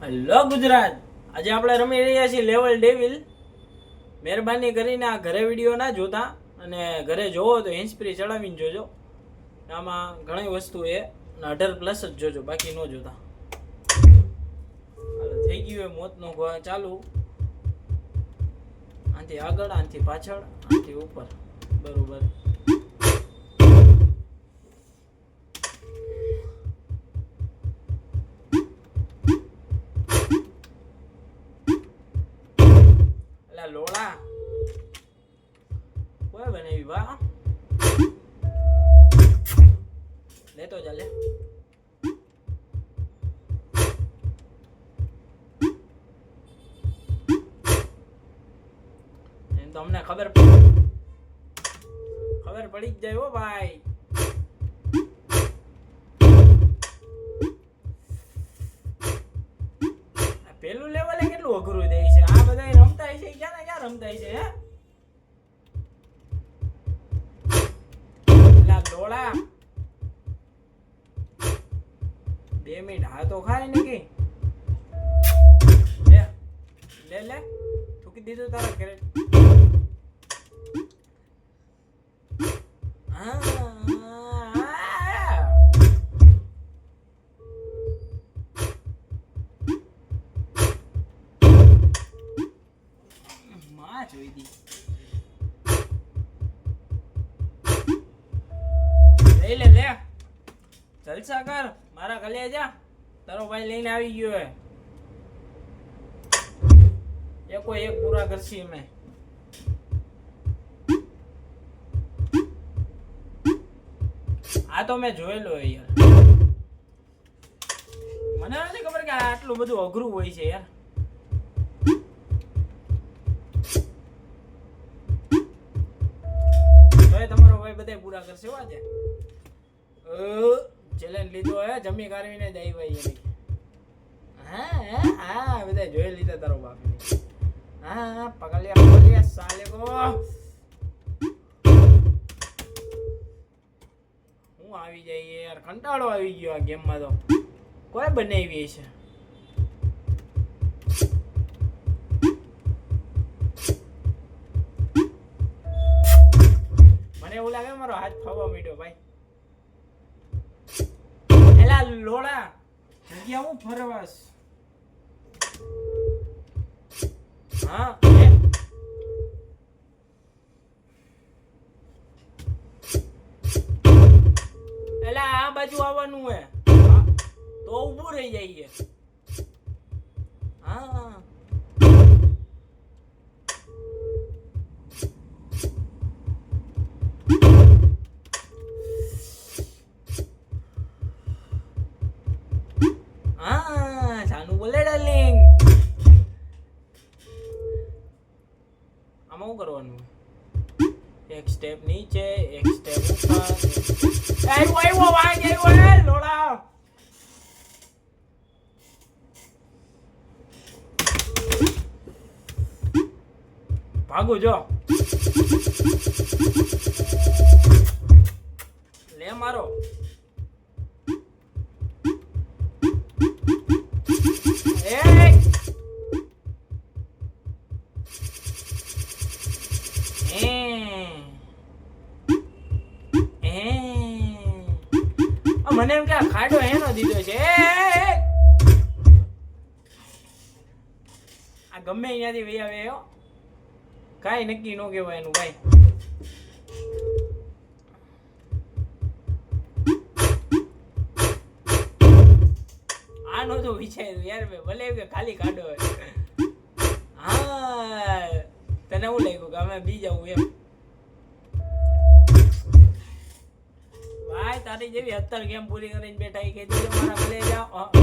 Hello Gujarat, આજે આપણે રમી રહ્યા છીએ લેવલ ડેવિલ. મહેરબાની કરીને આ ઘરે વિડીયો ના જોતા અને ઘરે જોવો તો હેન્ડસ્પ્રી ચડાવીને જોજો. આમાં ઘણી વસ્તુ એ 18+ જ જોજો, બાકી ન જોતા. થઈ ગયું એ મોતનો ચાલુ. આથી આગળ, આથી પાછળ, આથી ઉપર, બરોબર. લોડા કોઈ બનાવી વા લેતો ચાલે. એમ તો અમને ખબર પડી જ જાય હો ભાઈ. પેલું લેવલે કેટલું અઘરું દે છે. આ બધા રમતા છે, ક્યાં રમતા છે હે? લોડા 2 મિનિટ હા તો ખાય ને કે લે થૂકી દીધું તારા ઘરે. જોઈ દી લે જલસા કર મારા ગલે જા. તારો ભાઈ લઈને આવી ગયો હે. એકો એક પૂરા કરશી અમે. આ તો મેં જોયેલો હે યાર. મને નથી ખબર કે આટલું બધું અઘરું હોય છે યાર. તમારો ભાઈ બધા પૂરા કરશે આજે. ચેલેન્જ લીધો હે જમી કારવીને દઈ ભાઈ એની. હા બધા જોઈ લીધા તારો બાપ. હા પકડ્યા સાલે કો. હું આવી જાય યાર, કંટાળો આવી ગયો આ ગેમમાં. તો કોઈ બનાવી છે. એવું લાગે મારો હાથ ફાવવા માંડ્યો ભાઈ. એલા લોડા જગ્યા હું ફરવાસ. હા એલા આ બાજુ આવવાનું હે તો ઊભું રહી જઈએ. હા શું કરવાનું? એક સ્ટેપ નીચે, એક સ્ટેપ ઉપર. આવ્યો લોડા. ભાગો જો લે મારો. મને એમ કે ખાડો એનો દીધો છે. આ ગમે અહીંયાથી વહી આવે કાંઈ નક્કી ન કહેવાય એનું ભાઈ. આ નો તો વિચાર્યું યાર મેં, ભલે કે ખાલી કાઢો. હા તને એવું લાગ્યું કે અમે બી જવું એમ? ભાઈ તારી જેવી 70 ગેમ પૂરી કરીને બેઠા કે મારા ભલે જાઓ.